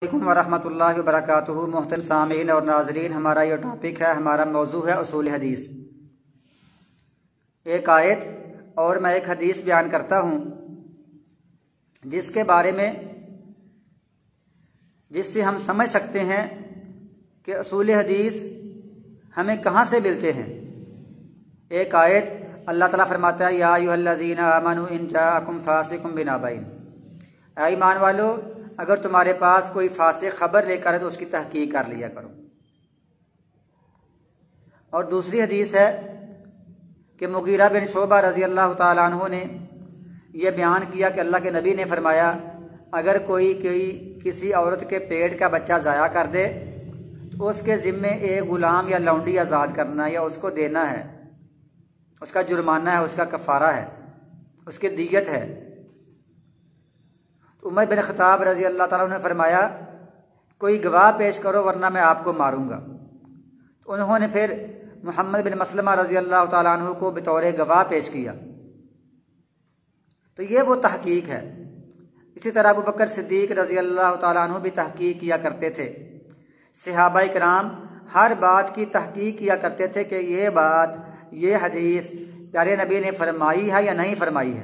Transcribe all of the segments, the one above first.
السلام ورحمۃ اللہ وبرکاتہ۔ محترم سامعین اور ناظرین، ہمارا یہ ٹاپک ہے، ہمارا موضوع ہے اصول حدیث۔ ایک آیت اور میں ایک حدیث بیان کرتا ہوں جس کے بارے میں جس سے ہم سمجھ سکتے ہیں کہ اصول حدیث ہمیں کہاں سے ملتے ہیں۔ ایک آیت اللہ تعالیٰ فرماتا ہے، یا ایھا الذین آمنوا ان جاءکم فاسق بنبأ، اے ایمان والو، اگر تمہارے پاس کوئی فاسق خبر لے کر ہے تو اس کی تحقیق کر لیا کرو۔ اور دوسری حدیث ہے کہ مغیرہ بن شعبہ رضی اللہ تعالیٰ عنہ نے یہ بیان کیا کہ اللہ کے نبی نے فرمایا، اگر کوئی کسی عورت کے پیٹ کا بچہ ضائع کر دے تو اس کے ذمے ایک غلام یا لونڈی آزاد کرنا یا اس کو دینا ہے، اس کا جرمانہ ہے، اس کا کفارہ ہے، اس کی دیت ہے۔ عمر بن خطاب رضی اللہ تعالیٰ عنہ نے فرمایا، کوئی گواہ پیش کرو ورنہ میں آپ کو ماروں گا۔ تو انہوں نے پھر محمد بن مسلمہ رضی اللہ تعالیٰ عنہ کو بطور گواہ پیش کیا۔ تو یہ وہ تحقیق ہے۔ اسی طرح ابو بکر صدیق رضی اللہ تعالیٰ عنہ بھی تحقیق کیا کرتے تھے۔ صحابہ کرام ہر بات کی تحقیق کیا کرتے تھے کہ یہ بات، یہ حدیث پیارے نبی نے فرمائی ہے یا نہیں فرمائی ہے۔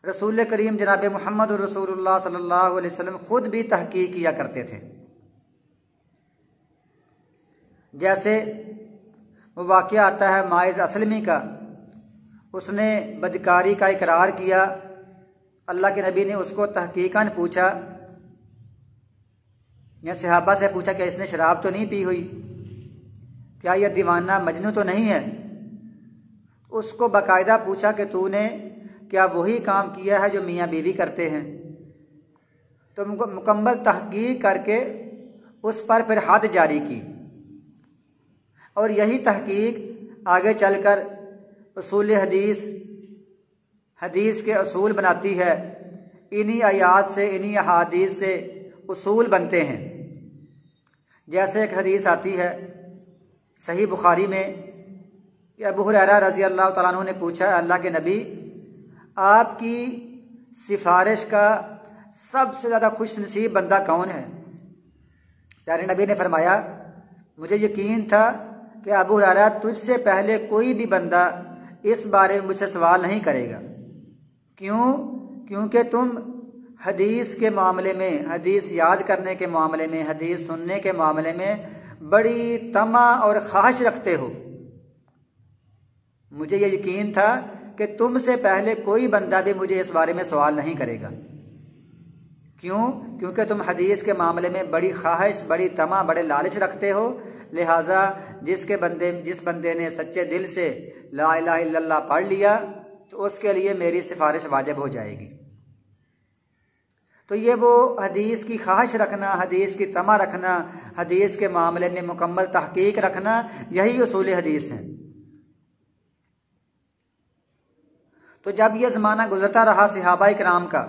رسول کریم جناب محمد رسول اللہ صلی اللہ علیہ وسلم خود بھی تحقیق کیا کرتے تھے۔ جیسے وہ واقعہ آتا ہے ماعز اسلمی کا، اس نے بدکاری کا اقرار کیا، اللہ کے نبی نے اس کو تحقیقاً پوچھا، یا صحابہ سے پوچھا کہ اس نے شراب تو نہیں پی ہوئی، کیا یہ دیوانہ مجنون تو نہیں ہے؟ اس کو باقاعدہ پوچھا کہ تو نے کیا وہی کام کیا ہے جو میاں بیوی کرتے ہیں؟ تو مکمل تحقیق کر کے اس پر پھر حد جاری کی، اور یہی تحقیق آگے چل کر اصول حدیث کے اصول بناتی ہے۔ انہی آیات سے، انہی احادیث سے اصول بنتے ہیں۔ جیسے ایک حدیث آتی ہے صحیح بخاری میں کہ ابو ہریرہ رضی اللہ تعالیٰ عنہ نے پوچھا، اللہ کے نبی، آپ کی سفارش کا سب سے زیادہ خوش نصیب بندہ کون ہے؟ پیارے نبی نے فرمایا، مجھے یقین تھا کہ ابو ہریرہ تجھ سے پہلے کوئی بھی بندہ اس بارے میں مجھ سے سوال نہیں کرے گا۔ کیوں؟ کیونکہ تم حدیث کے معاملے میں، حدیث یاد کرنے کے معاملے میں، حدیث سننے کے معاملے میں بڑی طمع اور خواہش رکھتے ہو۔ مجھے یہ یقین تھا کہ تم سے پہلے کوئی بندہ بھی مجھے اس بارے میں سوال نہیں کرے گا۔ کیوں؟ کیونکہ تم حدیث کے معاملے میں بڑی خواہش، بڑی طمع، بڑے لالچ رکھتے ہو، لہٰذا جس بندے نے سچے دل سے لا الہ الا اللہ پڑھ لیا تو اس کے لیے میری سفارش واجب ہو جائے گی۔ تو یہ وہ حدیث کی خواہش رکھنا، حدیث کی طمع رکھنا، حدیث کے معاملے میں مکمل تحقیق رکھنا، یہی اصول حدیث ہے۔ تو جب یہ زمانہ گزرتا رہا صحابہ کرام کا،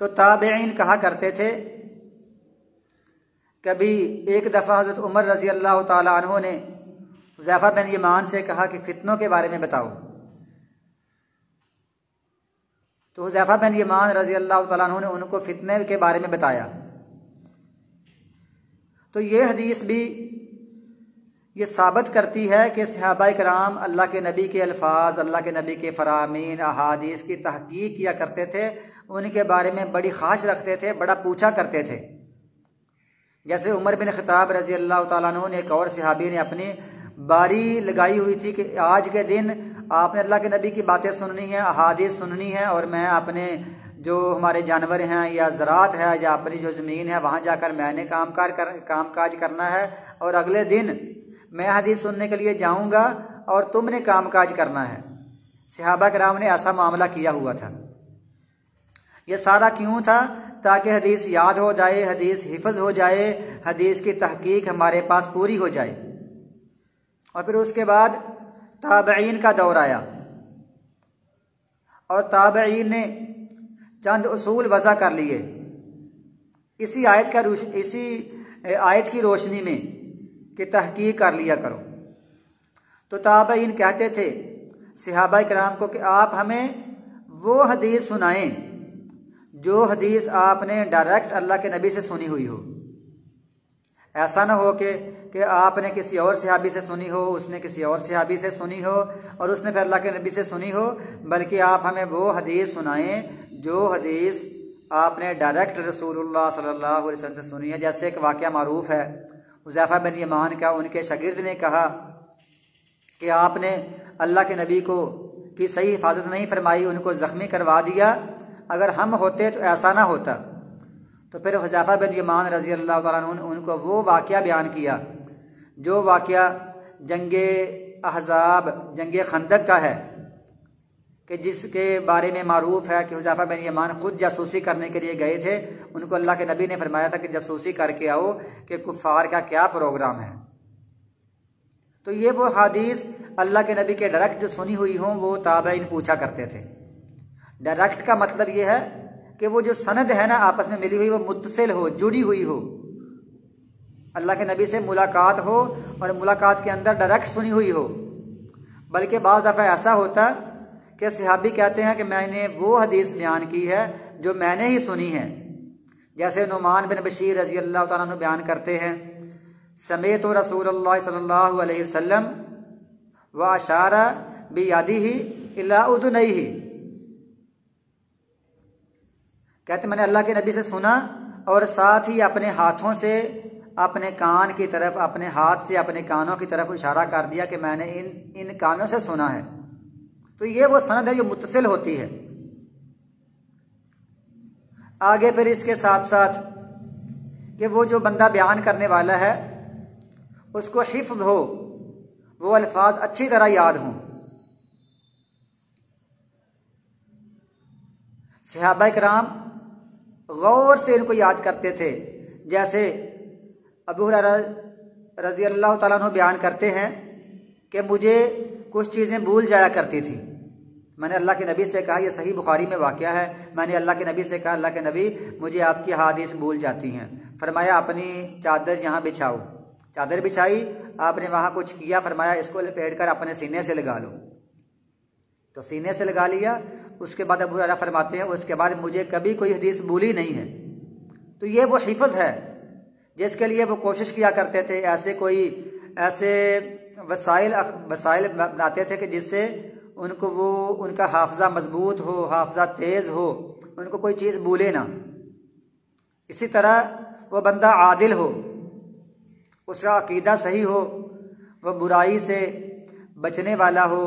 تو تابعین کہا کرتے تھے، کبھی ایک دفعہ حضرت عمر رضی اللہ تعالی عنہ نے حذیفہ بن یمان سے کہا کہ فتنوں کے بارے میں بتاؤ۔ تو حذیفہ بن یمان رضی اللہ تعالی عنہ نے ان کو فتنے کے بارے میں بتایا۔ تو یہ حدیث بھی یہ ثابت کرتی ہے کہ صحابہ کرام اللہ کے نبی کے الفاظ، اللہ کے نبی کے فرامین، احادیث کی تحقیق کیا کرتے تھے، ان کے بارے میں بڑی خواہش رکھتے تھے، بڑا پوچھا کرتے تھے۔ جیسے عمر بن خطاب رضی اللہ تعالیٰ عنہ نے، ایک اور صحابی نے اپنی باری لگائی ہوئی تھی کہ آج کے دن آپ نے اللہ کے نبی کی باتیں سننی ہیں، احادیث سننی ہے، اور میں اپنے جو ہمارے جانور ہیں یا زراعت ہے یا اپنی جو زمین ہے وہاں جا کر میں نے کام کاج کرنا ہے، اور اگلے دن میں حدیث سننے کے لیے جاؤں گا اور تم نے کام کاج کرنا ہے۔ صحابہ کرام نے ایسا معاملہ کیا ہوا تھا۔ یہ سارا کیوں تھا؟ تاکہ حدیث یاد ہو جائے، حدیث حفظ ہو جائے، حدیث کی تحقیق ہمارے پاس پوری ہو جائے۔ اور پھر اس کے بعد تابعین کا دور آیا، اور تابعین نے چند اصول وضع کر لیے اسی آیت کی روشنی میں کہ تحقیق کر لیا کرو۔ تو تابعین کہتے تھے صحابہ کرام کو کہ آپ ہمیں وہ حدیث سنائیں جو حدیث آپ نے ڈائریکٹ اللہ کے نبی سے سنی ہوئی ہو. ایسا نہ ہو کہ آپ نے کسی اور صحابی سے سنی ہو، اس نے کسی اور صحابی سے سنی ہو، اور اس نے پھر اللہ کے نبی سے سنی ہو، بلکہ آپ ہمیں وہ حدیث سنائیں جو حدیث آپ نے ڈائریکٹ رسول اللہ صلی اللہ علیہ وسلم سے سنی ہے. جیسے ایک واقعہ معروف ہے حذیفہ بن یمان کا. ان کے شاگرد نے کہا کہ آپ نے اللہ کے نبی کی صحیح حفاظت نہیں فرمائی، ان کو زخمی کروا دیا، اگر ہم ہوتے تو ایسا نہ ہوتا. تو پھر حذیفہ بن یمان رضی اللہ تعالیٰ عنہ ان کو وہ واقعہ بیان کیا جو واقعہ جنگ احزاب، جنگ خندق کا ہے، کہ جس کے بارے میں معروف ہے کہ حذیفہ بن یمان خود جاسوسی کرنے کے لیے گئے تھے. ان کو اللہ کے نبی نے فرمایا تھا کہ جاسوسی کر کے آؤ کہ کفار کا کیا پروگرام ہے. تو یہ وہ حدیث اللہ کے نبی کے ڈائریکٹ جو سنی ہوئی ہوں وہ تابعین پوچھا کرتے تھے. ڈائریکٹ کا مطلب یہ ہے کہ وہ جو سند ہے نا آپس میں ملی ہوئی وہ متصل ہو، جڑی ہوئی ہو، اللہ کے نبی سے ملاقات ہو اور ملاقات کے اندر ڈائریکٹ سنی ہوئی ہو. بلکہ بعض دفعہ ایسا ہوتا کہ صحابی کہتے ہیں کہ میں نے وہ حدیث بیان کی ہے جو میں نے ہی سنی ہے. جیسے نعمان بن بشیر رضی اللہ تعالیٰ عنہ بیان کرتے ہیں سمیت رسول اللہ صلی اللہ علیہ وسلم واشار بیدیہ الی اذنیہ. کہتے میں نے اللہ کے نبی سے سنا اور ساتھ ہی اپنے ہاتھوں سے اپنے کان کی طرف، اپنے ہاتھ سے اپنے کانوں کی طرف اشارہ کر دیا کہ میں نے ان کانوں سے سنا ہے. تو یہ وہ سند ہے جو متصل ہوتی ہے. آگے پھر اس کے ساتھ ساتھ کہ وہ جو بندہ بیان کرنے والا ہے اس کو حفظ ہو، وہ الفاظ اچھی طرح یاد ہوں. صحابہ کرام غور سے ان کو یاد کرتے تھے. جیسے ابو ہریرہ رضی اللہ تعالیٰ عنہ بیان کرتے ہیں کہ مجھے کچھ چیزیں بھول جایا کرتی تھی. میں نے اللہ کے نبی سے کہا، یہ صحیح بخاری میں واقعہ ہے، میں نے اللہ کے نبی سے کہا اللہ کے نبی مجھے آپ کی حدیث بھول جاتی ہیں. فرمایا اپنی چادر یہاں بچھاؤ. چادر بچھائی، آپ نے وہاں کچھ کیا، فرمایا اس کو لپیٹ کر اپنے سینے سے لگا لو. تو سینے سے لگا لیا. اس کے بعد ابو ہریرہ فرماتے ہیں اس کے بعد مجھے کبھی کوئی حدیث بھولی نہیں ہے. تو یہ وہ حفظ ہے جس کے لیے وہ کوشش کیا کرتے تھے. ایسے وسائل بناتے تھے کہ جس سے ان کا حافظہ مضبوط ہو، حافظہ تیز ہو، ان کو کوئی چیز بھولے نہ. اسی طرح وہ بندہ عادل ہو، اس کا عقیدہ صحیح ہو، وہ برائی سے بچنے والا ہو،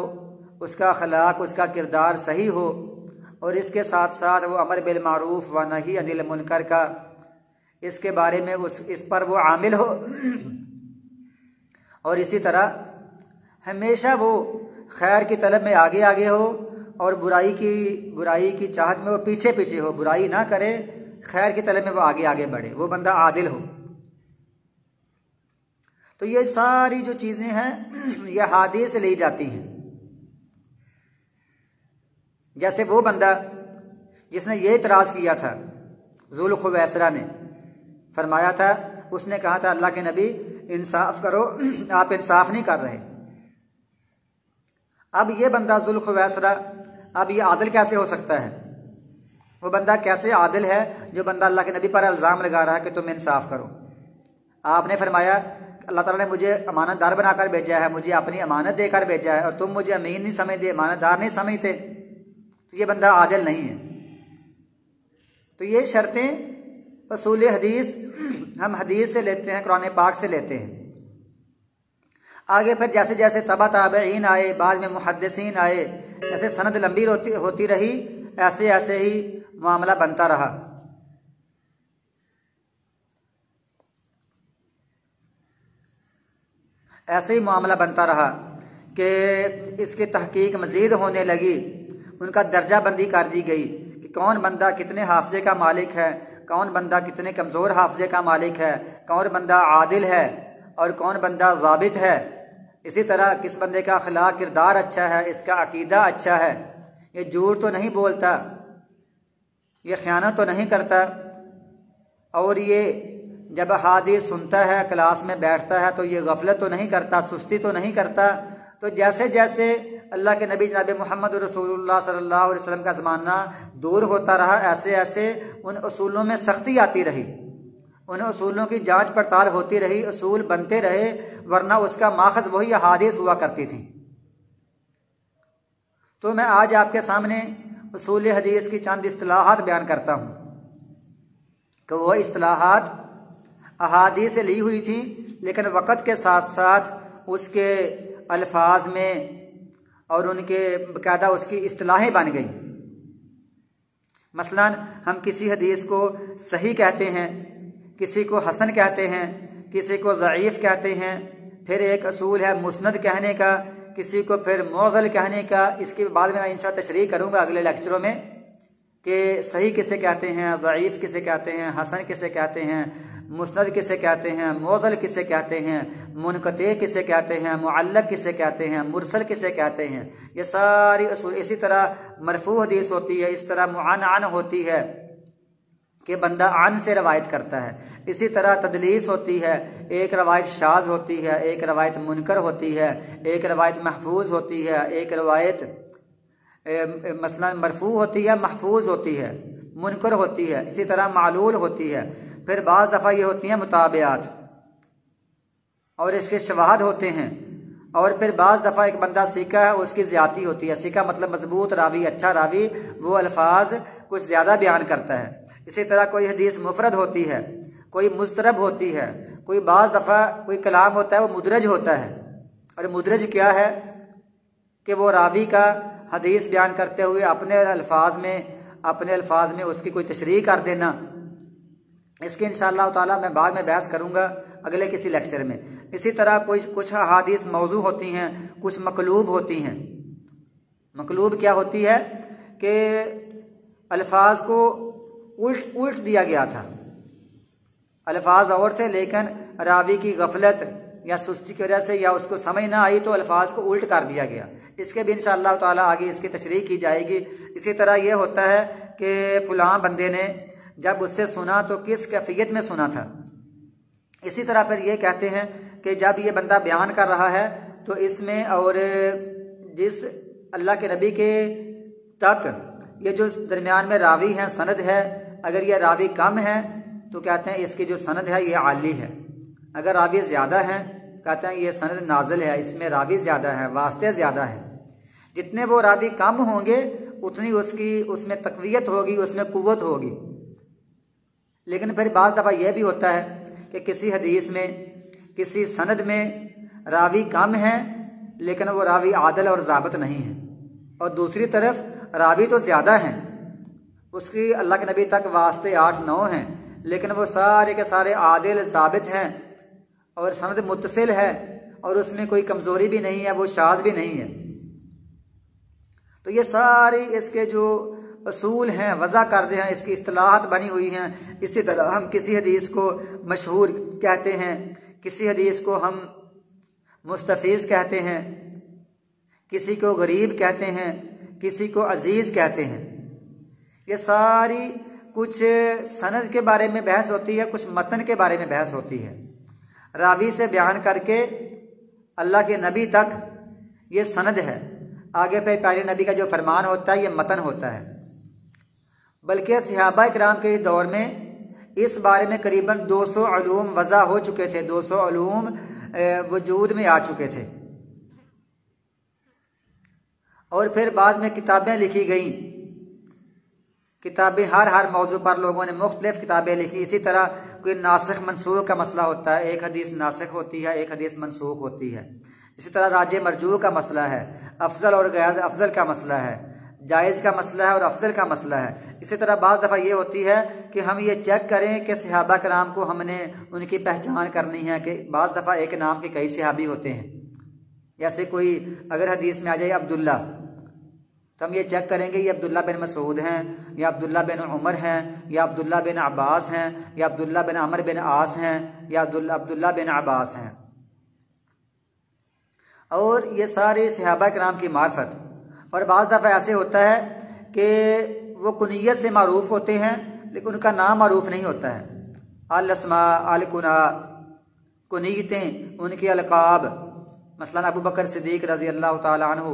اس کا اخلاق، اس کا کردار صحیح ہو، اور اس کے ساتھ ساتھ وہ امر بالمعروف و نہی عن المنکر کا اس کے بارے میں اس پر وہ عامل ہو. اور اسی طرح ہمیشہ وہ خیر کی طلب میں آگے آگے ہو اور برائی کی چاہت میں وہ پیچھے پیچھے ہو. برائی نہ کرے، خیر کی طلب میں وہ آگے آگے بڑھے، وہ بندہ عادل ہو. تو یہ ساری جو چیزیں ہیں یہ حدیث سے لی جاتی ہیں. جیسے وہ بندہ جس نے یہ اعتراض کیا تھا، ذوالخویسرہ نے فرمایا تھا، اس نے کہا تھا اللہ کے نبی انصاف کرو، آپ انصاف نہیں کر رہے. اب یہ بندہ ذوالخویسرہ اب یہ عادل کیسے ہو سکتا ہے؟ وہ بندہ کیسے عادل ہے جو بندہ اللہ کے نبی پر الزام لگا رہا ہے کہ تم انصاف کرو؟ آپ نے فرمایا اللہ تعالیٰ نے مجھے امانت دار بنا کر بھیجا ہے، مجھے اپنی امانت دے کر بھیجا ہے، اور تم مجھے امین نہیں سمجھتے، امانت دار نہیں سمجھتے، تو یہ بندہ عادل نہیں ہے. تو یہ شرطیں اصول حدیث ہم حدیث سے لیتے ہیں، قرآن پاک سے لیتے ہیں. آگے پھر جیسے جیسے تبع تابعین آئے، بعد میں محدثین آئے، جیسے سند لمبی ہوتی رہی، ایسے ایسے ہی معاملہ بنتا رہا. ایسے ہی معاملہ بنتا رہا کہ اس کی تحقیق مزید ہونے لگی. ان کا درجہ بندی کر دی گئی کہ کون بندہ کتنے حافظے کا مالک ہے، کون بندہ کتنے کمزور حافظے کا مالک ہے، کون بندہ عادل ہے اور کون بندہ ضابط ہے. اسی طرح کس بندے کا اخلاق کردار اچھا ہے، اس کا عقیدہ اچھا ہے، یہ جھوٹ تو نہیں بولتا، یہ خیانت تو نہیں کرتا، اور یہ جب حدیث سنتا ہے، کلاس میں بیٹھتا ہے تو یہ غفلت تو نہیں کرتا، سستی تو نہیں کرتا. تو جیسے جیسے اللہ کے نبی جناب محمد رسول اللہ صلی اللہ علیہ وسلم کا زمانہ دور ہوتا رہا، ایسے ایسے ان اصولوں میں سختی آتی رہی، ان اصولوں کی جانچ پڑتال ہوتی رہی، اصول بنتے رہے، ورنہ اس کا ماخذ وہی احادیث ہوا کرتی تھی۔ تو میں آج آپ کے سامنے اصول حدیث کی چند اصطلاحات بیان کرتا ہوں کہ وہ اصطلاحات احادیث سے لی ہوئی تھی، لیکن وقت کے ساتھ ساتھ اس کے الفاظ میں اور ان کے باقاعدہ اس کی اصطلاحیں بن گئیں۔ مثلا ہم کسی حدیث کو صحیح کہتے ہیں، کسی کو حسن کہتے ہیں، کسی کو ضعیف کہتے ہیں، پھر ایک اصول ہے مسند کہنے کا، کسی کو پھر معضل کہنے کا۔ اس کے بعد میں انشاءاللہ تشریح کروں گا اگلے لیکچروں میں کہ صحیح کسے کہتے ہیں، ضعیف کسے کہتے ہیں، حسن کسے کہتے ہیں، مسند کسے کہتے ہیں، معضل کسے کہتے ہیں، منقطع کسے کہتے ہیں، معلق کسے کہتے ہیں، مرسل کسے کہتے ہیں، یہ ساری اصول۔ اسی طرح مرفوع حدیث ہوتی ہے، اس طرح معن ہوتی ہے کہ بندہ عن سے روایت کرتا ہے، اسی طرح تدلیس ہوتی ہے، ایک روایت شاذ ہوتی ہے، ایک روایت منکر ہوتی ہے، ایک روایت محفوظ ہوتی ہے، ایک روایت مثلا مرفوع ہوتی ہے، محفوظ ہوتی ہے، منکر ہوتی ہے، اسی طرح معلول ہوتی ہے۔ پھر بعض دفعہ یہ ہوتی ہیں متابعات اور اس کے شواہد ہوتے ہیں، اور پھر بعض دفعہ ایک بندہ سیکھا ہے اس کی زیادتی ہوتی ہے، سیکھا مطلب مضبوط راوی، اچھا راوی، وہ الفاظ کچھ زیادہ بیان کرتا ہے۔ اسی طرح کوئی حدیث مفرد ہوتی ہے، کوئی مضطرب ہوتی ہے، کوئی بعض دفعہ کوئی کلام ہوتا ہے وہ مدرج ہوتا ہے۔ اور مدرج کیا ہے کہ وہ راوی کا حدیث بیان کرتے ہوئے اپنے الفاظ میں اس کی کوئی تشریح کر دینا۔ اس کی انشاءاللہ تعالی میں بعد میں بحث کروں گا اگلے کسی لیکچر میں۔ اسی طرح کچھ احادیث موضوع ہوتی ہیں، کچھ مقلوب ہوتی ہیں۔ مقلوب کیا ہوتی ہے کہ الفاظ کو الٹ دیا گیا تھا، الفاظ اور تھے لیکن راوی کی غفلت یا سستی کی وجہ سے یا اس کو سمجھ نہ آئی تو الفاظ کو الٹ کر دیا گیا۔ اس کے بھی انشاءاللہ تعالی آگے اس کی تشریح کی جائے گی۔ اسی طرح یہ ہوتا ہے کہ فلاں بندے نے جب اس سے سنا تو کس کیفیت میں سنا تھا۔ اسی طرح پھر یہ کہتے ہیں کہ جب یہ بندہ بیان کر رہا ہے تو اس میں اور جس اللہ کے نبی کے تک یہ جو درمیان میں راوی ہیں، سند ہے، اگر یہ راوی کم ہے تو کہتے ہیں اس کی جو سند ہے یہ عالی ہے، اگر راوی زیادہ ہیں کہتے ہیں یہ سند نازل ہے، اس میں راوی زیادہ ہے، واسطے زیادہ ہے۔ جتنے وہ راوی کم ہوں گے اتنی اس میں تقویت ہوگی، اس میں قوت ہوگی۔ لیکن پھر بعض دفعہ یہ بھی ہوتا ہے کہ کسی حدیث میں کسی سند میں راوی کم ہے لیکن وہ راوی عادل اور ضابط نہیں ہے، اور دوسری طرف راوی تو زیادہ ہیں، اس کی اللہ کے نبی تک واسطے 8-9 ہیں، لیکن وہ سارے کے سارے عادل ضابط ہیں اور سند متصل ہے اور اس میں کوئی کمزوری بھی نہیں ہے، وہ شاذ بھی نہیں ہے۔ تو یہ ساری اس کے جو اصول ہیں وضع کردے ہیں، اس کی اصطلاحات بنی ہوئی ہیں۔ اسی طرح ہم کسی حدیث کو مشہور کہتے ہیں، کسی حدیث کو ہم مستفیض کہتے ہیں، کسی کو غریب کہتے ہیں، کسی کو عزیز کہتے ہیں۔ یہ ساری کچھ سند کے بارے میں بحث ہوتی ہے، کچھ متن کے بارے میں بحث ہوتی ہے۔ راوی سے بیان کر کے اللہ کے نبی تک یہ سند ہے، آگے پہ پیارے نبی کا جو فرمان ہوتا ہے یہ متن ہوتا ہے۔ بلکہ صحابہ کرام کے دور میں اس بارے میں قریباً 200 علوم وضع ہو چکے تھے، 200 علوم وجود میں آ چکے تھے، اور پھر بعد میں کتابیں لکھی گئیں، کتابیں ہر موضوع پر لوگوں نے مختلف کتابیں لکھی۔ اسی طرح کوئی ناسخ منسوخ کا مسئلہ ہوتا ہے، ایک حدیث ناسخ ہوتی ہے، ایک حدیث منسوخ ہوتی ہے۔ اسی طرح راجع مرجوع کا مسئلہ ہے، افضل اور غیر افضل کا مسئلہ ہے، جائز کا مسئلہ ہے اور افضل کا مسئلہ ہے۔ اسی طرح بعض دفعہ یہ ہوتی ہے کہ ہم یہ چیک کریں کہ صحابہ کرام کو ہم نے ان کی پہچان کرنی ہے، کہ بعض دفعہ ایک نام کے کئی صحابی ہوتے ہیں، جیسے کوئی اگر حدیث میں آ جائے عبداللہ تو ہم یہ چیک کریں گے یہ عبداللہ بن مسعود ہیں یا عبداللہ بن عمر ہیں یا عبداللہ بن عباس ہیں یا عبداللہ بن عمر بن عاص ہیں یا عبداللہ بن عباس ہیں۔ اور یہ سارے صحابہ کرام کی معرفت۔ اور بعض دفعہ ایسے ہوتا ہے کہ وہ کنیت سے معروف ہوتے ہیں لیکن ان کا نام معروف نہیں ہوتا ہے، الاسماء الکنا، کنیتیں، ان کے القاب، مثلا ابو بکر صدیق رضی اللہ تعالی عنہ،